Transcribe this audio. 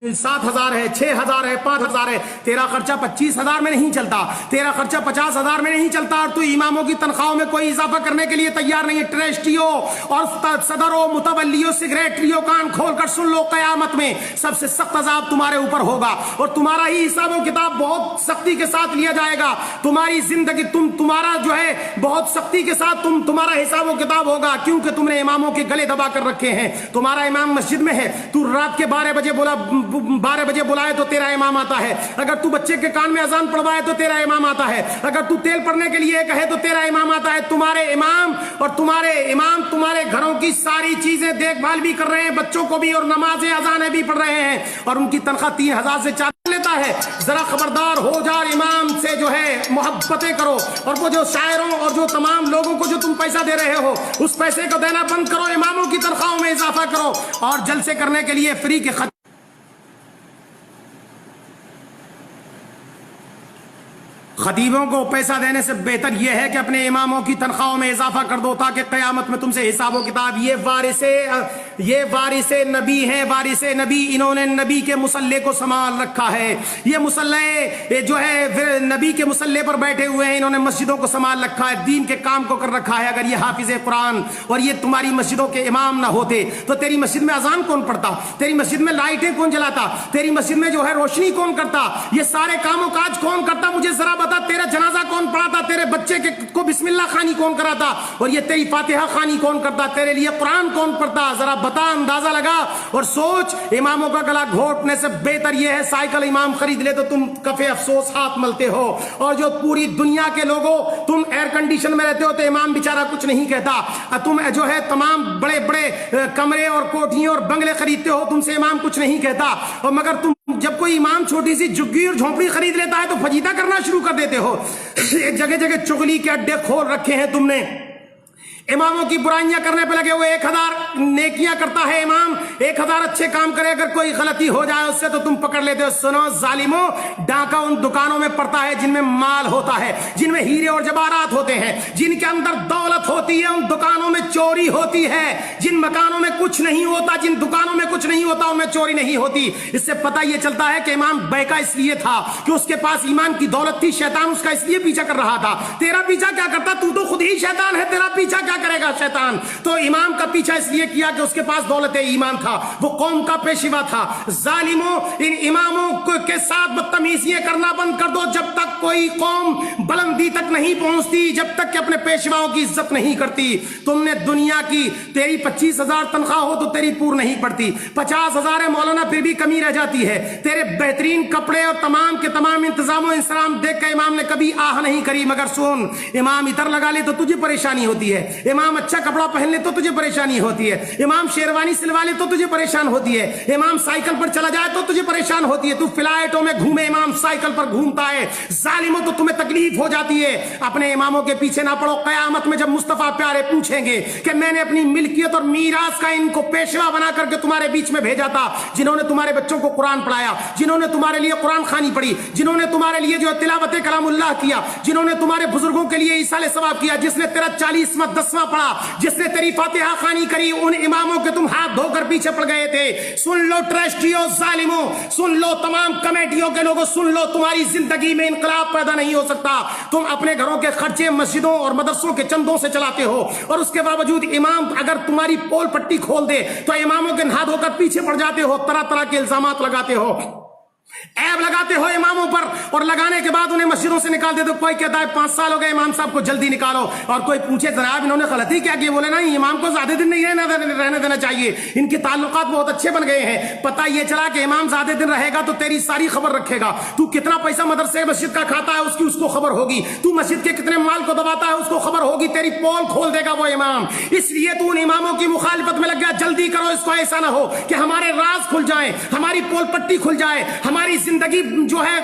7,000 ہے, 6,000 ہے, 5,000 ہے. تیرا خرچہ 25,000 میں نہیں چلتا, تیرا خرچہ 50,000 میں نہیں چلتا, اور تو اماموں کی تنخواہوں میں کوئی اضافہ کرنے کے لیے تیار نہیں ہے. ٹرسٹیوں اور صدروں, متولیوں, سیکریٹریوں, کان کھول کر سن لو, قیامت میں سب سے سخت عذاب تمہارے اوپر ہوگا, اور تمہارا ہی حساب و کتاب بہت سختی کے ساتھ لیا جائے گا. تمہاری زندگی تمہارا جو ہے بہت سختی کے ساتھ تمہارا حساب و کتاب ہوگا, کیونکہ تم نے اماموں کے گلے دبا کر رکھے ہیں. تمہارا امام مسجد میں ہے, تو رات کے 12 بجے بلائے تو تیرا امام آتا ہے. اگر تو بچے کے کان میں اذان پڑھوائے تو تیرا امام آتا ہے. اگر تو تیل پڑنے کے لیے کہے تو تیرا امام آتا ہے. تمہارے امام اور تمہارے امام تمہارے گھروں کی ساری چیزیں دیکھ بھال بھی کر رہے ہیں, بچوں کو بھی, اور نمازیں اذانیں بھی پڑھ رہے ہیں, اور ان کی تنخواہ 3,000 سے 4,000 لیتا ہے. ذرا خبردار ہو جا, امام سے جو ہے محبتیں کرو, اور وہ جو شاعروں اور جو تمام لوگوں کو جو تم پیسہ دے رہے ہو اس پیسے کو دینا بند کرو, اماموں کی تنخواہوں میں اضافہ کرو, اور جلسے کرنے کے لیے فری کے خطیبوں کو پیسہ دینے سے بہتر یہ ہے کہ اپنے اماموں کی تنخواہوں میں اضافہ کر دو, تاکہ قیامت میں تم سے حساب و کتاب. یہ وارث نبی ہیں, وارث نبی, انہوں نے نبی کے مصلے کو سنبھال رکھا ہے. یہ مصلے جو ہے نبی کے مصلے پر بیٹھے ہوئے ہیں, انہوں نے مسجدوں کو سنبھال رکھا ہے, دین کے کام کو کر رکھا ہے. اگر یہ حافظ قرآن اور یہ تمہاری مسجدوں کے امام نہ ہوتے تو تیری مسجد میں اذان کون پڑھتا, تیری مسجد میں لائٹیں کون جلاتا, تیری مسجد میں جو ہے روشنی کون کرتا, یہ سارے کام و کاج کون کرتا؟ مجھے ذرا بتا, تیرا جنازہ کون پڑھاتا, تیرے بچے کو بسم اللہ خانی کون کراتا, اور یہ تیری فاتحہ خانی کون کرتا, تیرے لیے قرآن کون پڑھتا؟ ذرا بتا, اندازہ لگا اور سوچ. اماموں کا گلا گھونٹنے سے بہتر یہ ہے سائیکل امام خرید لے تو تم کفے افسوس ہاتھ ملتے ہو, اور جو پوری دنیا کے لوگوں تم ایئر کنڈیشن میں رہتے ہو تو امام بیچارہ کچھ نہیں کہتا. تم جو ہے تمام بڑے بڑے کمرے اور کوٹھیاں اور بنگلے خریدتے ہو, تم سے امام کچھ نہیں کہتا, اور مگر تم جب کوئی امام چھوٹی سی جھگی اور جھونپڑی خرید لیتا ہے تو فجیدہ کرنا شروع کر دیتے ہو. جگہ جگہ چغلی کے اڈے کھول رکھے ہیں تم نے, اماموں کی برائیاں کرنے پہ لگے ہوئے. 1,000 نیکیاں کرتا ہے امام, 1,000 اچھے کام کرے, اگر کوئی غلطی ہو جائے اس سے تو تم پکڑ لیتے ہو. سنو ظالموں, ڈاکہ ان دکانوں میں پڑتا ہے جن میں مال ہوتا ہے, جن میں ہیرے اور جواہرات ہوتے ہیں, جن کے اندر دولت ہوتی ہے, ان دکانوں میں چوری ہوتی ہے. جن مکانوں میں کچھ نہیں ہوتا, جن دکانوں میں کچھ نہیں ہوتا, ان میں چوری نہیں ہوتی. اس سے پتہ یہ چلتا ہے کہ امام بہکا اس لیے تھا کہ اس کے پاس ایمان کی دولت تھی, شیطان اس کا اس لیے پیچھا کر رہا تھا. تیرا پیچھا کیا کرتا, تو خود ہی شیطان ہے, تیرا پیچھا کیا کرے گا شیطان؟ تو امام کا پیچھا اس لیے کیا کہ اس کے پاس دولت ایمان تھا, وہ قوم کا پیشوا تھا. ظالموں, ان اماموں کے ساتھ بدتمیزیاں کرنا بند کر دو. جب تک کوئی قوم بلندی تک نہیں پہنچتی, جب تک کہ اپنے پیشواؤں کی عزت نہیں کرتی. تم نے دنیا کی, تیری 25,000 تنخواہ ہو تو تیری پور نہیں پڑتی, 50,000 ہے مولانا پھر بھی کمی رہ جاتی ہے. تیرے بہترین کپڑے اور تمام کے تمام انتظام و انسرام دیکھ کے امام نے کبھی آہ نہیں کری. مگر سن, امام عطر لگا لے تو تجھے پریشانی ہوتی ہے, امام اچھا کپڑا پہن لے تو تجھے پریشانی ہوتی ہے, امام شیروانی سلوا لے تو تجھے پریشان ہوتی ہے, امام سائیکل پر چلا جائے تو تجھے پریشان ہوتی ہے. تو فلائٹوں میں گھومے, امام سائیکل پر گھومتا ہے. ظالموں, تو تمہیں تکلیف ہو جاتی ہے. اپنے اماموں کے پیچھے نہ پڑو. قیامت میں جب مصطفیٰ پیارے پوچھیں گے کہ میں نے اپنی ملکیت اور میراث کا ان کو پیشوا بنا کر کے تمہارے بیچ میں بھیجا تھا, جنہوں نے تمہارے بچوں کو قرآن پڑھایا, جنہوں نے تمہارے لیے قرآن خوانی پڑھی, جنہوں نے تمہارے لیے جو تلاوت کلام اللہ کیا, جنہوں نے تمہارے بزرگوں کے لیے ایصال ثواب کیا, جس نے تیرا 40واں 10واں پڑھا, جس نے تیری فاتحہ خوانی کری, ان اماموں کے تم ہاتھ دھو کر پیچھے پڑ گئے تھے. سن لو ٹرسٹیوں, ظالموں, سن لو تمام کمیٹیوں کے لوگوں, سن لو, تمہاری زندگی میں انقلاب پیدا نہیں ہو سکتا. تم اپنے گھروں کے خرچے مسجدوں اور مدرسوں کے چندوں سے چلاتے ہو, اور اس کے باوجود امام اگر تمہاری پول پٹی کھول دے تو اماموں کے ہاتھ دھو کر پیچھے پڑ جاتے ہو, طرح طرح کے الزامات لگاتے ہو, عیب لگاتے ہو اماموں پر, اور لگانے کے بعد انہیں مسجدوں سے نکال دیتے. کوئی کہتا ہے 5 سال ہو گئے امام صاحب کو, جلدی نکالو. اور کوئی پوچھے جناب انہوں نے غلطی کیا کی, بولے نہیں, امام کو زیادہ دن نہیں رہنے دینا چاہیے, ان کے تعلقات بہت اچھے بن گئے ہیں. پتہ یہ چلا کہ امام زیادہ دن رہے گا تو تیری ساری خبر رکھے گا. تو کتنا پیسہ مدرسے مسجد کا کھاتا ہے اس کو خبر ہوگی, تو مسجد کے کتنے مال کو دباتا ہے اس کو خبر ہوگی. تیری پول کھول دے گا وہ امام. اس لیے تو ان اماموں کی مخالفت میں لگ گیا. جلدی کرو, اس کو ایسا نہ ہو کہ ہمارے راز کھل جائیں, ہماری پول پٹی کھل جائے, ہماری زندگی جو ہے